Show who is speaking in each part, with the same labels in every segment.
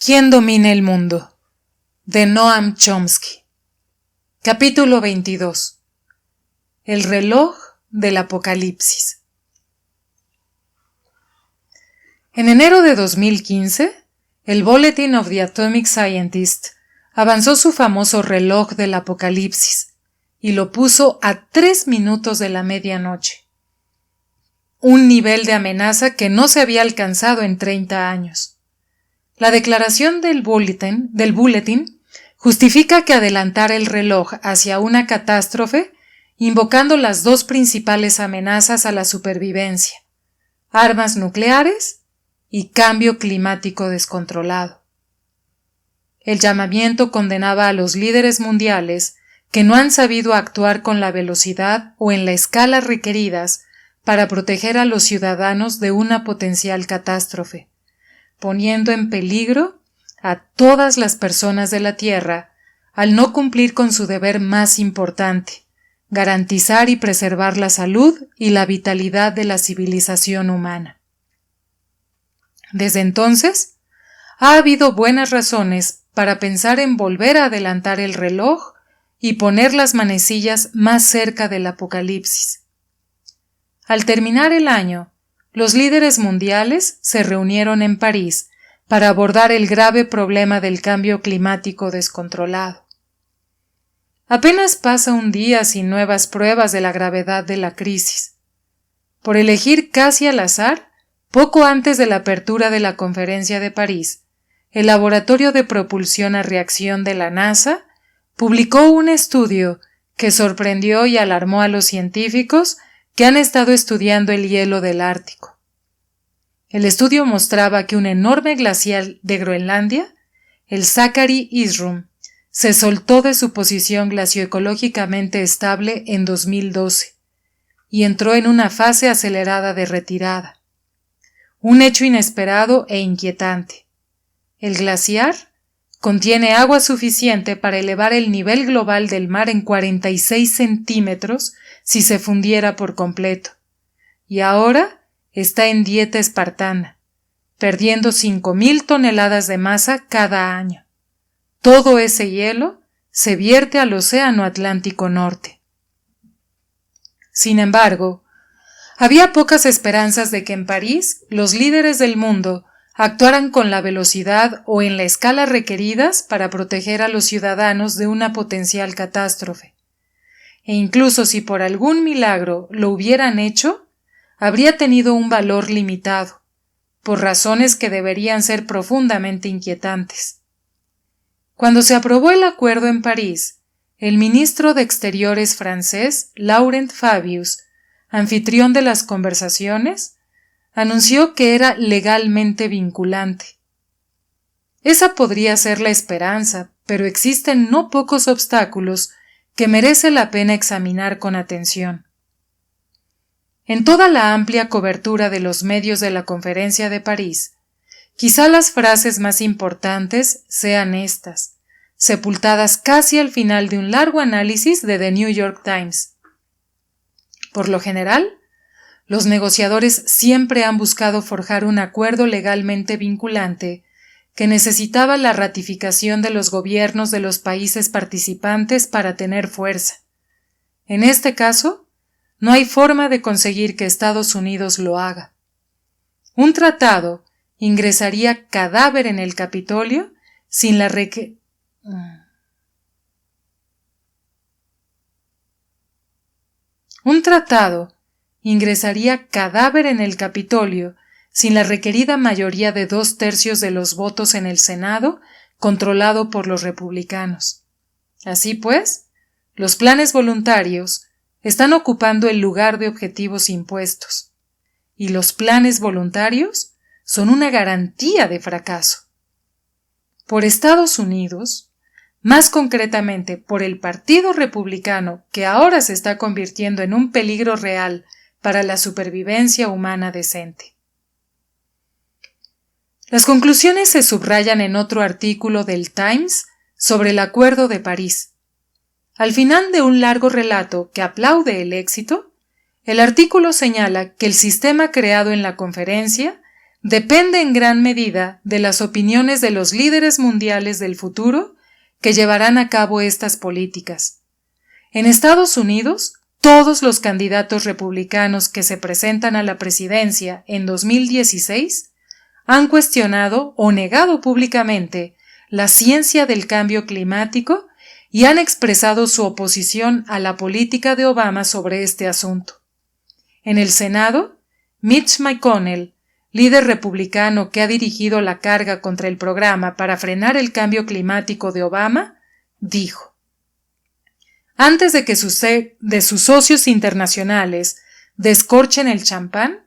Speaker 1: ¿Quién domina el mundo? De Noam Chomsky. Capítulo 22. El reloj del apocalipsis. En enero de 2015, el Bulletin of the Atomic Scientist avanzó su famoso reloj del apocalipsis y lo puso a 3 minutos de la medianoche. Un nivel de amenaza que no se había alcanzado en 30 años. La declaración del bulletin justifica que adelantara el reloj hacia una catástrofe invocando las dos principales amenazas a la supervivencia: armas nucleares y cambio climático descontrolado. El llamamiento condenaba a los líderes mundiales que no han sabido actuar con la velocidad o en la escala requeridas para proteger a los ciudadanos de una potencial catástrofe, poniendo en peligro a todas las personas de la Tierra al no cumplir con su deber más importante: garantizar y preservar la salud y la vitalidad de la civilización humana. Desde entonces, ha habido buenas razones para pensar en volver a adelantar el reloj y poner las manecillas más cerca del apocalipsis. Al terminar el año, los líderes mundiales se reunieron en París para abordar el grave problema del cambio climático descontrolado. Apenas pasa un día sin nuevas pruebas de la gravedad de la crisis. Por elegir casi al azar, poco antes de la apertura de la Conferencia de París, el Laboratorio de Propulsión a Reacción de la NASA publicó un estudio que sorprendió y alarmó a los científicos que han estado estudiando el hielo del Ártico. El estudio mostraba que un enorme glaciar de Groenlandia, el Sakari Isrum, se soltó de su posición glacioecológicamente estable en 2012 y entró en una fase acelerada de retirada. Un hecho inesperado e inquietante. El glaciar contiene agua suficiente para elevar el nivel global del mar en 46 centímetros si se fundiera por completo, y ahora está en dieta espartana, perdiendo 5.000 toneladas de masa cada año. Todo ese hielo se vierte al Océano Atlántico Norte. Sin embargo, había pocas esperanzas de que en París los líderes del mundo actuaran con la velocidad o en la escala requeridas para proteger a los ciudadanos de una potencial catástrofe. E incluso si por algún milagro lo hubieran hecho, habría tenido un valor limitado, por razones que deberían ser profundamente inquietantes. Cuando se aprobó el acuerdo en París, el ministro de Exteriores francés, Laurent Fabius, anfitrión de las conversaciones, anunció que era legalmente vinculante. Esa podría ser la esperanza, pero existen no pocos obstáculos que merece la pena examinar con atención. En toda la amplia cobertura de los medios de la Conferencia de París, quizá las frases más importantes sean estas, sepultadas casi al final de un largo análisis de The New York Times. Por lo general, los negociadores siempre han buscado forjar un acuerdo legalmente vinculante que necesitaba la ratificación de los gobiernos de los países participantes para tener fuerza. En este caso, no hay forma de conseguir que Estados Unidos lo haga. Un tratado ingresaría cadáver en el Capitolio sin la requerida mayoría de 2/3 de los votos en el Senado, controlado por los republicanos. Así pues, los planes voluntarios están ocupando el lugar de objetivos impuestos, y los planes voluntarios son una garantía de fracaso. Por Estados Unidos, más concretamente por el Partido Republicano, que ahora se está convirtiendo en un peligro real para la supervivencia humana decente. Las conclusiones se subrayan en otro artículo del Times sobre el Acuerdo de París. Al final de un largo relato que aplaude el éxito, el artículo señala que el sistema creado en la conferencia depende en gran medida de las opiniones de los líderes mundiales del futuro que llevarán a cabo estas políticas. En Estados Unidos, todos los candidatos republicanos que se presentan a la presidencia en 2016 han cuestionado o negado públicamente la ciencia del cambio climático y han expresado su oposición a la política de Obama sobre este asunto. En el Senado, Mitch McConnell, líder republicano que ha dirigido la carga contra el programa para frenar el cambio climático de Obama, dijo: antes de que sus socios internacionales descorchen el champán,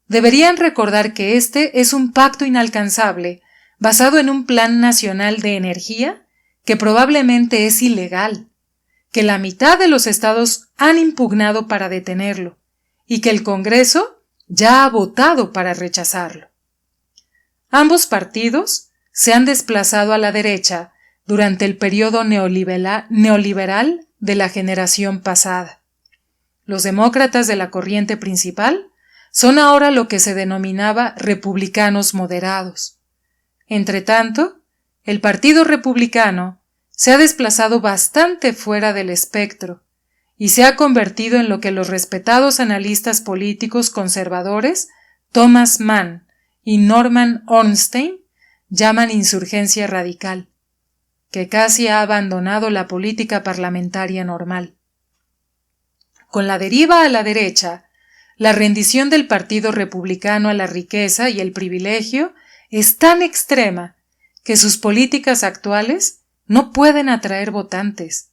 Speaker 1: deberían recordar que este es un pacto inalcanzable basado en un plan nacional de energía que probablemente es ilegal, que la mitad de los estados han impugnado para detenerlo y que el Congreso ya ha votado para rechazarlo. Ambos partidos se han desplazado a la derecha durante el periodo neoliberal de la generación pasada. Los demócratas de la corriente principal son ahora lo que se denominaba republicanos moderados. Entretanto, el Partido Republicano se ha desplazado bastante fuera del espectro y se ha convertido en lo que los respetados analistas políticos conservadores Thomas Mann y Norman Ornstein llaman insurgencia radical, que casi ha abandonado la política parlamentaria normal. Con la deriva a la derecha, la rendición del Partido Republicano a la riqueza y el privilegio es tan extrema que sus políticas actuales no pueden atraer votantes,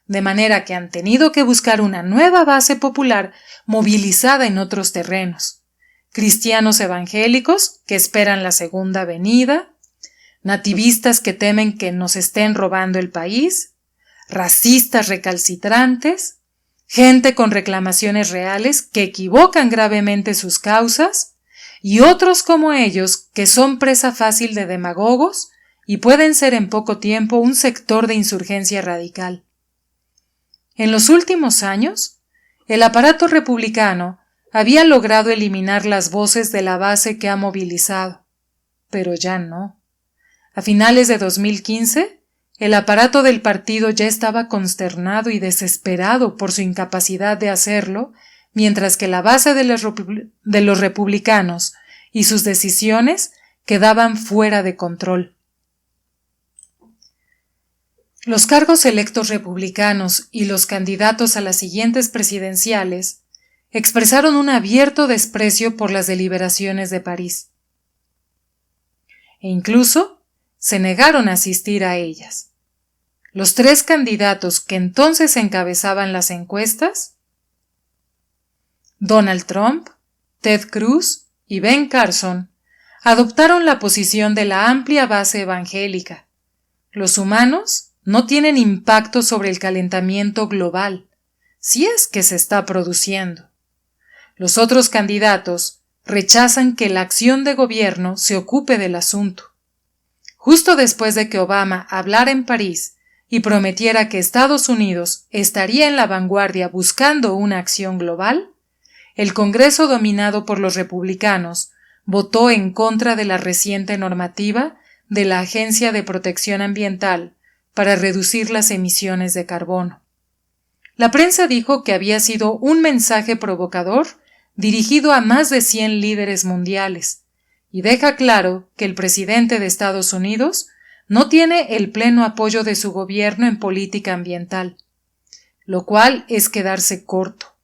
Speaker 1: de manera que han tenido que buscar una nueva base popular movilizada en otros terrenos: cristianos evangélicos que esperan la segunda venida, nativistas que temen que nos estén robando el país, racistas recalcitrantes, gente con reclamaciones reales que equivocan gravemente sus causas, y otros como ellos que son presa fácil de demagogos y pueden ser en poco tiempo un sector de insurgencia radical. En los últimos años, el aparato republicano había logrado eliminar las voces de la base que ha movilizado, pero ya no. A finales de 2015, el aparato del partido ya estaba consternado y desesperado por su incapacidad de hacerlo, mientras que la base de los republicanos y sus decisiones quedaban fuera de control. Los cargos electos republicanos y los candidatos a las siguientes presidenciales expresaron un abierto desprecio por las deliberaciones de París, e incluso se negaron a asistir a ellas. Los tres candidatos que entonces encabezaban las encuestas, Donald Trump, Ted Cruz y Ben Carson, adoptaron la posición de la amplia base evangélica. Los humanos no tienen impacto sobre el calentamiento global, si es que se está produciendo. Los otros candidatos rechazan que la acción de gobierno se ocupe del asunto. Justo después de que Obama hablara en París y prometiera que Estados Unidos estaría en la vanguardia buscando una acción global, el Congreso, dominado por los republicanos, votó en contra de la reciente normativa de la Agencia de Protección Ambiental para reducir las emisiones de carbono. La prensa dijo que había sido un mensaje provocador dirigido a más de 100 líderes mundiales, y deja claro que el presidente de Estados Unidos no tiene el pleno apoyo de su gobierno en política ambiental, lo cual es quedarse corto.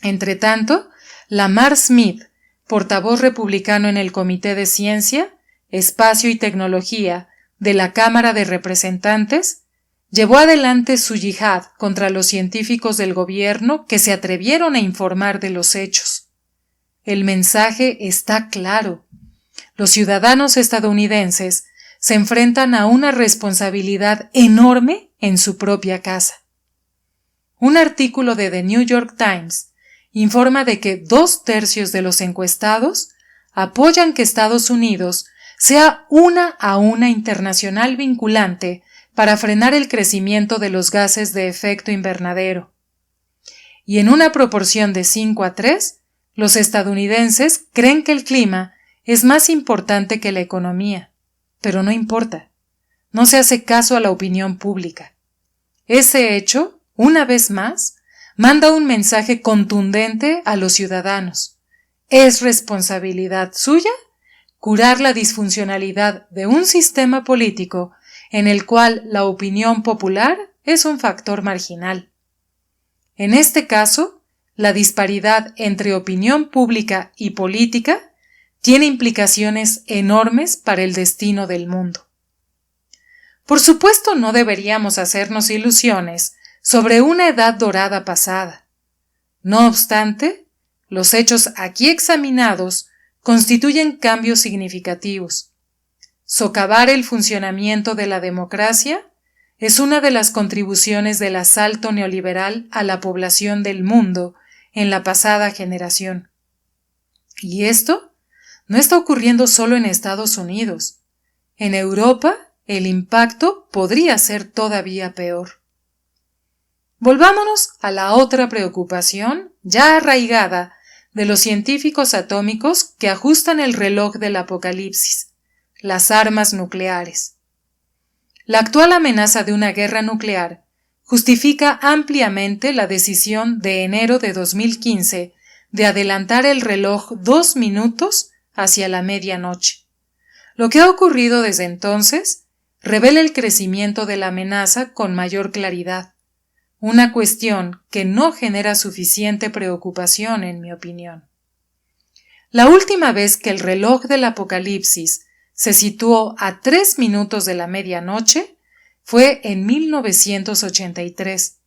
Speaker 1: Entretanto, Lamar Smith, portavoz republicano en el Comité de Ciencia, Espacio y Tecnología de la Cámara de Representantes, llevó adelante su yihad contra los científicos del gobierno que se atrevieron a informar de los hechos. El mensaje está claro. Los ciudadanos estadounidenses se enfrentan a una responsabilidad enorme en su propia casa. Un artículo de The New York Times informa de que 2/3 de los encuestados apoyan que Estados Unidos sea una internacional vinculante para frenar el crecimiento de los gases de efecto invernadero. Y en una proporción de 5-3, los estadounidenses creen que el clima es más importante que la economía, pero no importa. No se hace caso a la opinión pública. Ese hecho, una vez más, manda un mensaje contundente a los ciudadanos. Es responsabilidad suya curar la disfuncionalidad de un sistema político en el cual la opinión popular es un factor marginal. En este caso, la disparidad entre opinión pública y política tiene implicaciones enormes para el destino del mundo. Por supuesto, no deberíamos hacernos ilusiones sobre una edad dorada pasada. No obstante, los hechos aquí examinados constituyen cambios significativos. Socavar el funcionamiento de la democracia es una de las contribuciones del asalto neoliberal a la población del mundo en la pasada generación. Y esto no está ocurriendo solo en Estados Unidos. En Europa, el impacto podría ser todavía peor. Volvámonos a la otra preocupación, ya arraigada, de los científicos atómicos que ajustan el reloj del apocalipsis, las armas nucleares. La actual amenaza de una guerra nuclear justifica ampliamente la decisión de enero de 2015 de adelantar el reloj 2 minutos hacia la medianoche. Lo que ha ocurrido desde entonces revela el crecimiento de la amenaza con mayor claridad, una cuestión que no genera suficiente preocupación, en mi opinión. La última vez que el reloj del apocalipsis se situó a 3 minutos de la medianoche fue en 1983,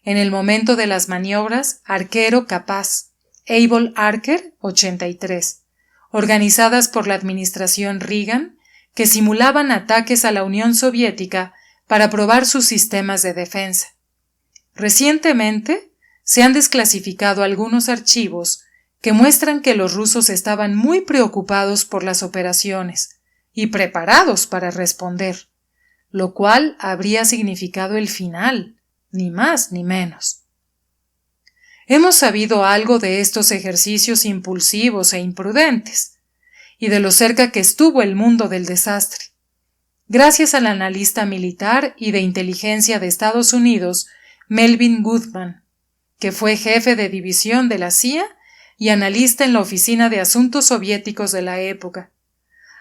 Speaker 1: en el momento de las maniobras Arquero Capaz, Able Archer 83, organizadas por la administración Reagan, que simulaban ataques a la Unión Soviética para probar sus sistemas de defensa. Recientemente se han desclasificado algunos archivos que muestran que los rusos estaban muy preocupados por las operaciones y preparados para responder, lo cual habría significado el final, ni más ni menos. Hemos sabido algo de estos ejercicios impulsivos e imprudentes, y de lo cerca que estuvo el mundo del desastre, gracias al analista militar y de inteligencia de Estados Unidos, Melvin Goodman, que fue jefe de división de la CIA y analista en la Oficina de Asuntos Soviéticos de la época,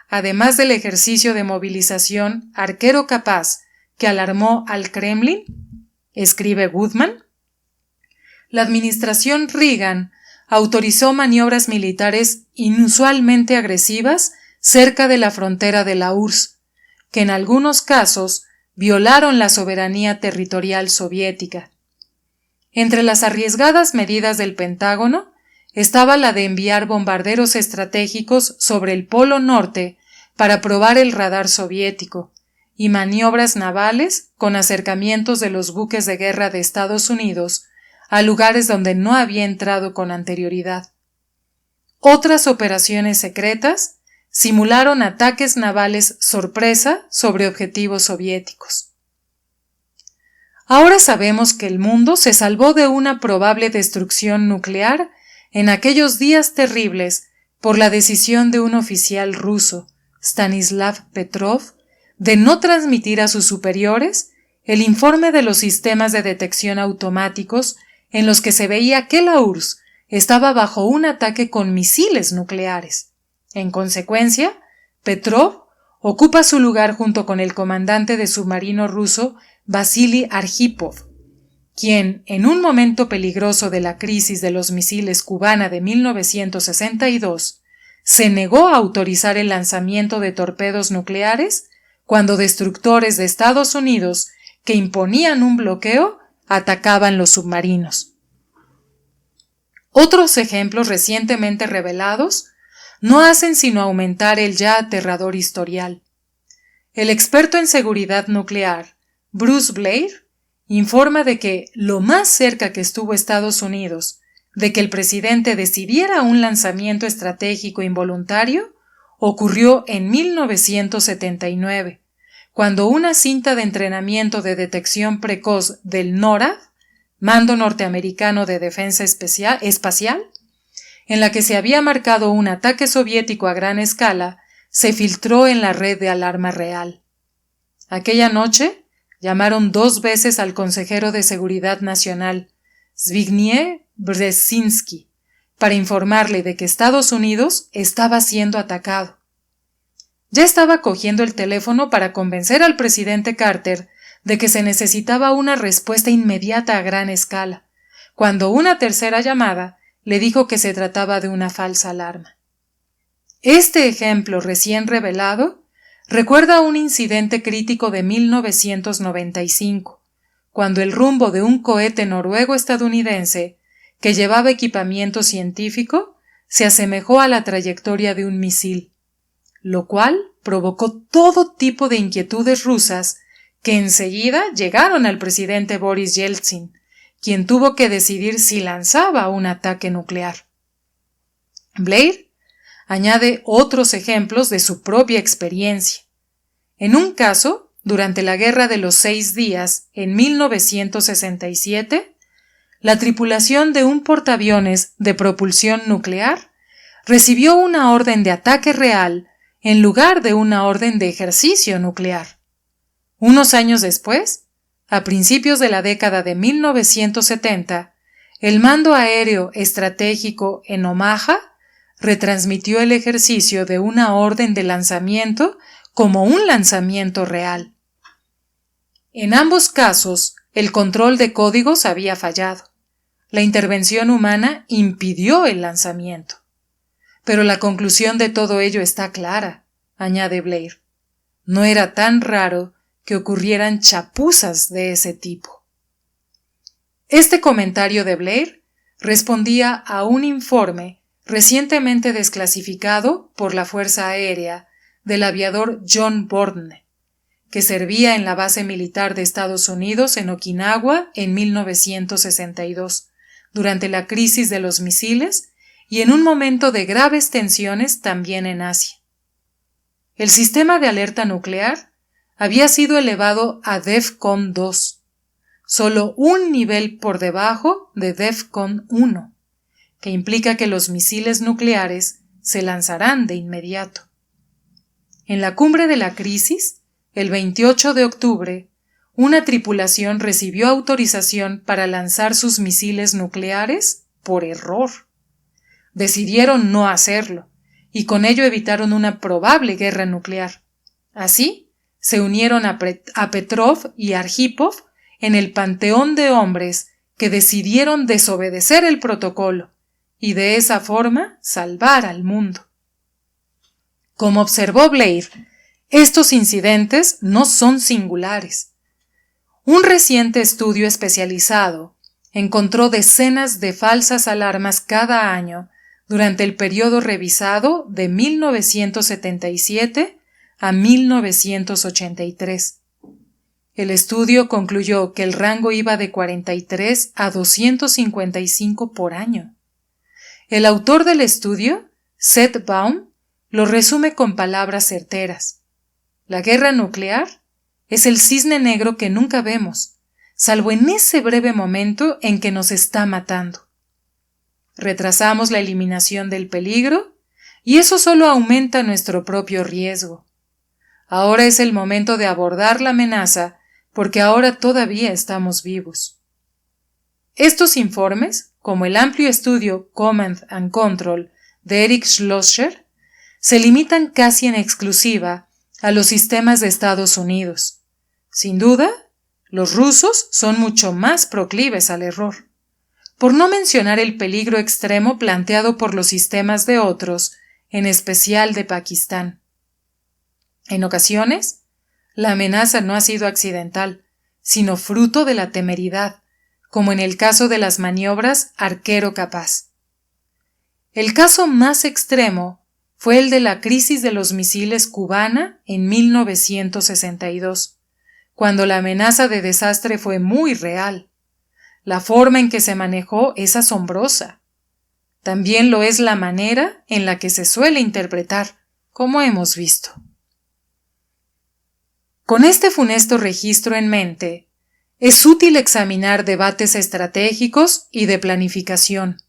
Speaker 1: además del ejercicio de movilización Arquero Capaz que alarmó al Kremlin, escribe Goodman. La administración Reagan autorizó maniobras militares inusualmente agresivas cerca de la frontera de la URSS, que en algunos casos violaron la soberanía territorial soviética. Entre las arriesgadas medidas del Pentágono estaba la de enviar bombarderos estratégicos sobre el Polo Norte para probar el radar soviético, y maniobras navales con acercamientos de los buques de guerra de Estados Unidos a lugares donde no había entrado con anterioridad. Otras operaciones secretas simularon ataques navales sorpresa sobre objetivos soviéticos. Ahora sabemos que el mundo se salvó de una probable destrucción nuclear en aquellos días terribles por la decisión de un oficial ruso, Stanislav Petrov, de no transmitir a sus superiores el informe de los sistemas de detección automáticos en los que se veía que la URSS estaba bajo un ataque con misiles nucleares. En consecuencia, Petrov ocupa su lugar junto con el comandante de submarino ruso Vasily Arkhipov, quien, en un momento peligroso de la crisis de los misiles cubana de 1962, se negó a autorizar el lanzamiento de torpedos nucleares cuando destructores de Estados Unidos que imponían un bloqueo atacaban los submarinos. Otros ejemplos recientemente revelados no hacen sino aumentar el ya aterrador historial. El experto en seguridad nuclear, Bruce Blair, informa de que lo más cerca que estuvo Estados Unidos de que el presidente decidiera un lanzamiento estratégico involuntario ocurrió en 1979, cuando una cinta de entrenamiento de detección precoz del NORAD, Mando Norteamericano de Defensa Espacial, en la que se había marcado un ataque soviético a gran escala, se filtró en la red de alarma real. Aquella noche llamaron 2 veces al consejero de Seguridad Nacional, Zbigniew Brzezinski, para informarle de que Estados Unidos estaba siendo atacado. Ya estaba cogiendo el teléfono para convencer al presidente Carter de que se necesitaba una respuesta inmediata a gran escala, cuando una tercera llamada le dijo que se trataba de una falsa alarma. Este ejemplo recién revelado recuerda un incidente crítico de 1995, cuando el rumbo de un cohete noruego-estadounidense que llevaba equipamiento científico se asemejó a la trayectoria de un misil, lo cual provocó todo tipo de inquietudes rusas que enseguida llegaron al presidente Boris Yeltsin, quien tuvo que decidir si lanzaba un ataque nuclear. Blair añade otros ejemplos de su propia experiencia. En un caso, durante la Guerra de los 6 días, en 1967, la tripulación de un portaaviones de propulsión nuclear recibió una orden de ataque real en lugar de una orden de ejercicio nuclear. Unos años después, a principios de la década de 1970, el Mando Aéreo Estratégico en Omaha retransmitió el ejercicio de una orden de lanzamiento como un lanzamiento real. En ambos casos, el control de códigos había fallado. La intervención humana impidió el lanzamiento. Pero la conclusión de todo ello está clara, añade Blair. No era tan raro que ocurrieran chapuzas de ese tipo. Este comentario de Blair respondía a un informe recientemente desclasificado por la Fuerza Aérea del aviador John Borden, que servía en la base militar de Estados Unidos en Okinawa en 1962, durante la crisis de los misiles y en un momento de graves tensiones también en Asia. El sistema de alerta nuclear había sido elevado a DEFCON 2, solo un nivel por debajo de DEFCON 1, que implica que los misiles nucleares se lanzarán de inmediato. En la cumbre de la crisis, el 28 de octubre, una tripulación recibió autorización para lanzar sus misiles nucleares por error. Decidieron no hacerlo, y con ello evitaron una probable guerra nuclear. Así, se unieron a Petrov y Arjipov en el panteón de hombres que decidieron desobedecer el protocolo y de esa forma salvar al mundo. Como observó Blair, estos incidentes no son singulares. Un reciente estudio especializado encontró decenas de falsas alarmas cada año durante el periodo revisado de 1977 a 1983. El estudio concluyó que el rango iba de 43 a 255 por año. El autor del estudio, Seth Baum, lo resume con palabras certeras. La guerra nuclear es el cisne negro que nunca vemos, salvo en ese breve momento en que nos está matando. Retrasamos la eliminación del peligro y eso solo aumenta nuestro propio riesgo. Ahora es el momento de abordar la amenaza porque ahora todavía estamos vivos. Estos informes, como el amplio estudio Command and Control de Eric Schlosser, se limitan casi en exclusiva a los sistemas de Estados Unidos. Sin duda, los rusos son mucho más proclives al error, por no mencionar el peligro extremo planteado por los sistemas de otros, en especial de Pakistán. En ocasiones, la amenaza no ha sido accidental, sino fruto de la temeridad, como en el caso de las maniobras Arquero Capaz. El caso más extremo fue el de la crisis de los misiles cubana en 1962, cuando la amenaza de desastre fue muy real. La forma en que se manejó es asombrosa. También lo es la manera en la que se suele interpretar, como hemos visto. Con este funesto registro en mente, es útil examinar debates estratégicos y de planificación.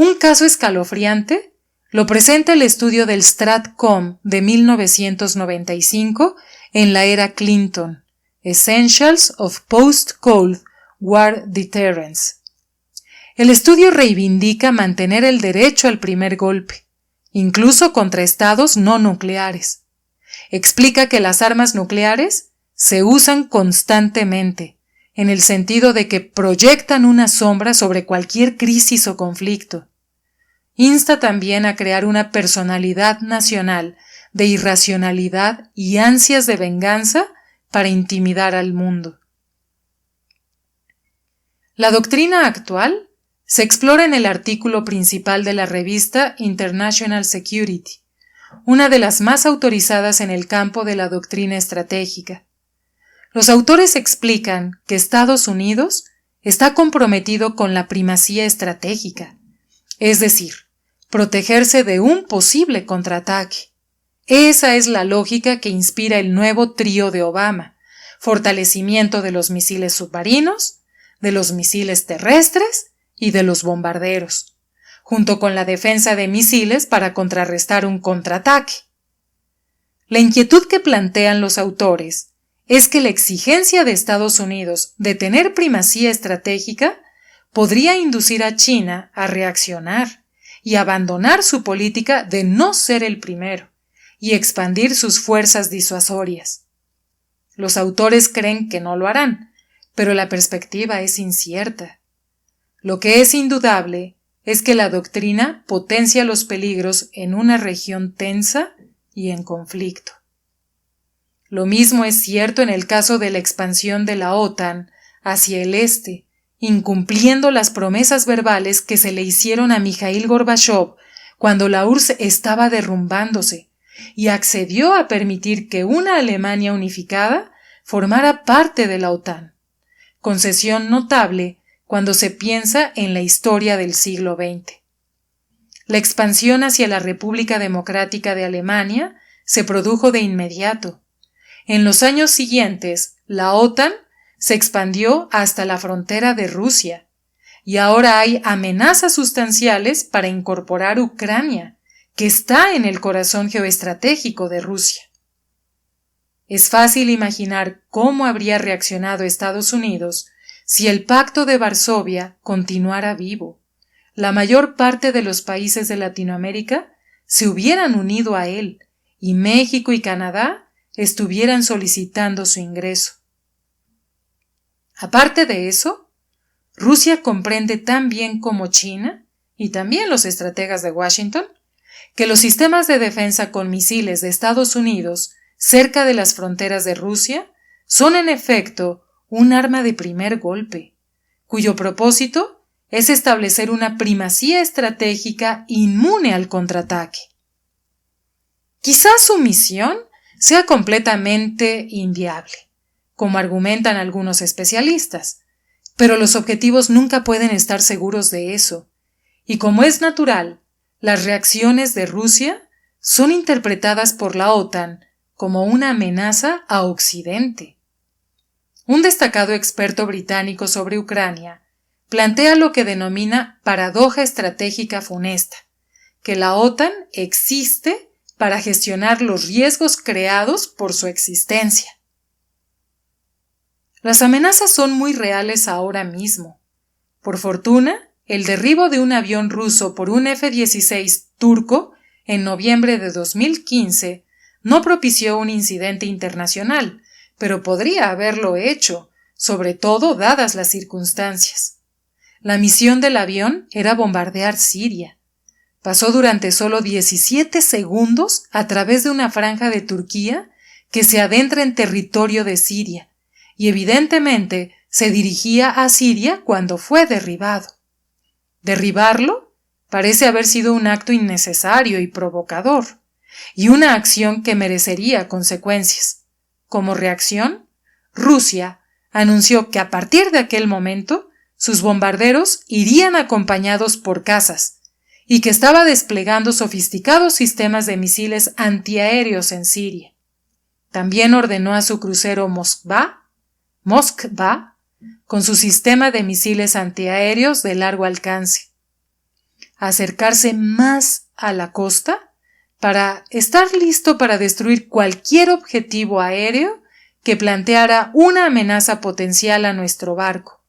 Speaker 1: Un caso escalofriante lo presenta el estudio del Stratcom de 1995 en la era Clinton, Essentials of Post-Cold War Deterrence. El estudio reivindica mantener el derecho al primer golpe, incluso contra estados no nucleares. Explica que las armas nucleares se usan constantemente, en el sentido de que proyectan una sombra sobre cualquier crisis o conflicto. Insta también a crear una personalidad nacional de irracionalidad y ansias de venganza para intimidar al mundo. La doctrina actual se explora en el artículo principal de la revista International Security, una de las más autorizadas en el campo de la doctrina estratégica. Los autores explican que Estados Unidos está comprometido con la primacía estratégica, es decir, protegerse de un posible contraataque. Esa es la lógica que inspira el nuevo trío de Obama: fortalecimiento de los misiles submarinos, de los misiles terrestres y de los bombarderos, junto con la defensa de misiles para contrarrestar un contraataque. La inquietud que plantean los autores es que la exigencia de Estados Unidos de tener primacía estratégica podría inducir a China a reaccionar y abandonar su política de no ser el primero y expandir sus fuerzas disuasorias. Los autores creen que no lo harán, pero la perspectiva es incierta. Lo que es indudable es que la doctrina potencia los peligros en una región tensa y en conflicto. Lo mismo es cierto en el caso de la expansión de la OTAN hacia el este, incumpliendo las promesas verbales que se le hicieron a Mikhail Gorbachev cuando la URSS estaba derrumbándose, y accedió a permitir que una Alemania unificada formara parte de la OTAN, concesión notable cuando se piensa en la historia del siglo XX. La expansión hacia la República Democrática de Alemania se produjo de inmediato. En los años siguientes, la OTAN se expandió hasta la frontera de Rusia, y ahora hay amenazas sustanciales para incorporar Ucrania, que está en el corazón geoestratégico de Rusia. Es fácil imaginar cómo habría reaccionado Estados Unidos si el Pacto de Varsovia continuara vivo. La mayor parte de los países de Latinoamérica se hubieran unido a él, y México y Canadá estuvieran solicitando su ingreso. Aparte de eso, Rusia comprende tan bien como China, y también los estrategas de Washington, que los sistemas de defensa con misiles de Estados Unidos cerca de las fronteras de Rusia son en efecto un arma de primer golpe, cuyo propósito es establecer una primacía estratégica inmune al contraataque. Quizás su misión sea completamente inviable, como argumentan algunos especialistas, pero los objetivos nunca pueden estar seguros de eso, y como es natural, las reacciones de Rusia son interpretadas por la OTAN como una amenaza a Occidente. Un destacado experto británico sobre Ucrania plantea lo que denomina paradoja estratégica funesta, que la OTAN existe para gestionar los riesgos creados por su existencia. Las amenazas son muy reales ahora mismo. Por fortuna, el derribo de un avión ruso por un F-16 turco en noviembre de 2015 no propició un incidente internacional, pero podría haberlo hecho, sobre todo dadas las circunstancias. La misión del avión era bombardear Siria. Pasó durante solo 17 segundos a través de una franja de Turquía que se adentra en territorio de Siria, y evidentemente se dirigía a Siria cuando fue derribado. Derribarlo parece haber sido un acto innecesario y provocador, y una acción que merecería consecuencias. Como reacción, Rusia anunció que a partir de aquel momento sus bombarderos irían acompañados por cazas y que estaba desplegando sofisticados sistemas de misiles antiaéreos en Siria. También ordenó a su crucero Moskva, con su sistema de misiles antiaéreos de largo alcance. a acercarse más a la costa para estar listo para destruir cualquier objetivo aéreo que planteara una amenaza potencial a nuestro barco,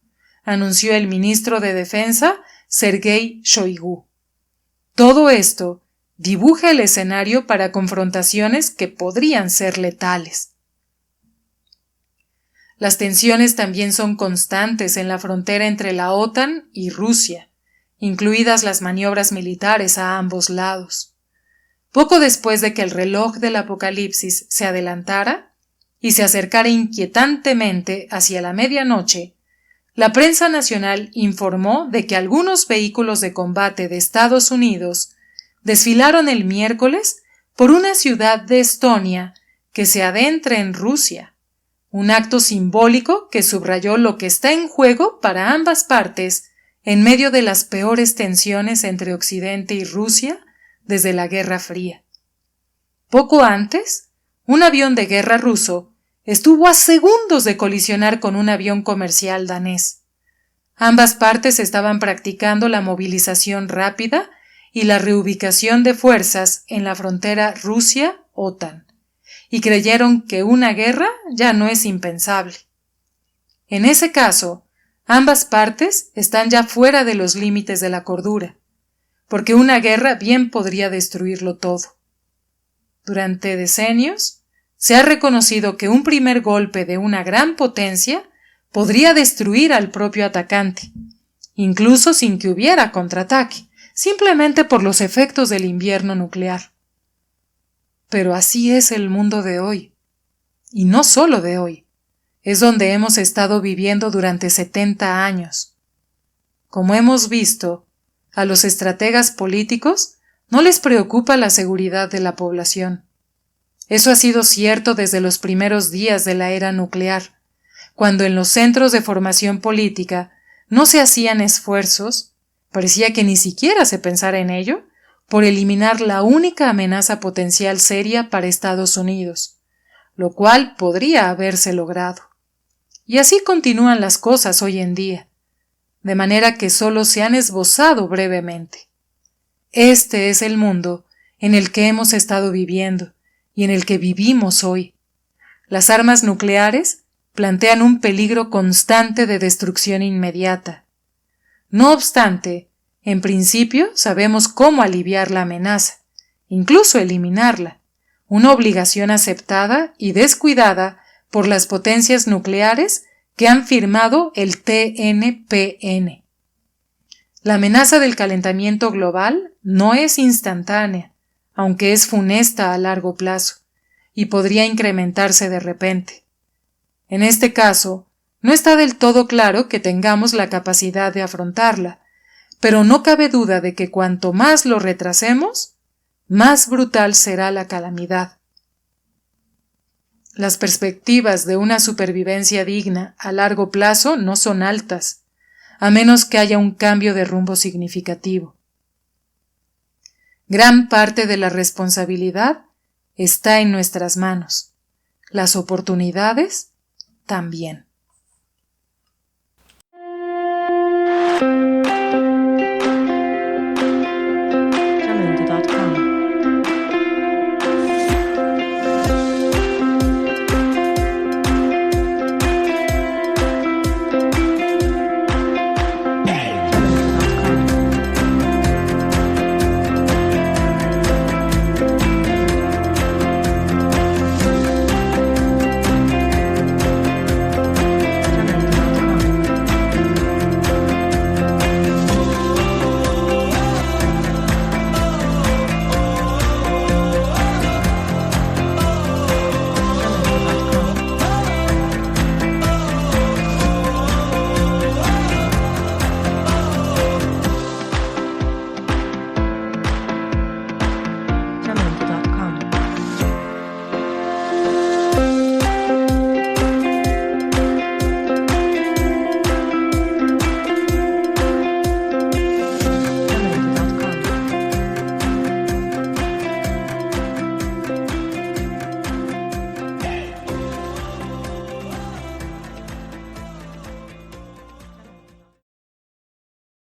Speaker 1: anunció el ministro de Defensa, Sergei Shoigu. Todo esto dibuja el escenario para confrontaciones que podrían ser letales. Las tensiones también son constantes en la frontera entre la OTAN y Rusia, incluidas las maniobras militares a ambos lados. Poco después de que el reloj del apocalipsis se adelantara y se acercara inquietantemente hacia la medianoche, la prensa nacional informó de que algunos vehículos de combate de Estados Unidos desfilaron el miércoles por una ciudad de Estonia que se adentra en Rusia, un acto simbólico que subrayó lo que está en juego para ambas partes en medio de las peores tensiones entre Occidente y Rusia desde la Guerra Fría. Poco antes, un avión de guerra ruso estuvo a segundos de colisionar con un avión comercial danés. Ambas partes estaban practicando la movilización rápida y la reubicación de fuerzas en la frontera Rusia-OTAN, y creyeron que una guerra ya no es impensable. En ese caso, ambas partes están ya fuera de los límites de la cordura, porque una guerra bien podría destruirlo todo. Durante decenios, se ha reconocido que un primer golpe de una gran potencia podría destruir al propio atacante, incluso sin que hubiera contraataque, simplemente por los efectos del invierno nuclear. Pero así es el mundo de hoy. Y no solo de hoy. Es donde hemos estado viviendo durante 70 años. Como hemos visto, a los estrategas políticos no les preocupa la seguridad de la población. Eso ha sido cierto desde los primeros días de la era nuclear, cuando en los centros de formación política no se hacían esfuerzos, parecía que ni siquiera se pensara en ello, por eliminar la única amenaza potencial seria para Estados Unidos, lo cual podría haberse logrado. Y así continúan las cosas hoy en día, de manera que solo se han esbozado brevemente. Este es el mundo en el que hemos estado viviendo y en el que vivimos hoy. Las armas nucleares plantean un peligro constante de destrucción inmediata. No obstante, en principio sabemos cómo aliviar la amenaza, incluso eliminarla, una obligación aceptada y descuidada por las potencias nucleares que han firmado el TNPN. La amenaza del calentamiento global no es instantánea, aunque es funesta a largo plazo, y podría incrementarse de repente. En este caso, no está del todo claro que tengamos la capacidad de afrontarla, pero no cabe duda de que cuanto más lo retrasemos, más brutal será la calamidad. Las perspectivas de una supervivencia digna a largo plazo no son altas, a menos que haya un cambio de rumbo significativo. Gran parte de la responsabilidad está en nuestras manos. Las oportunidades también.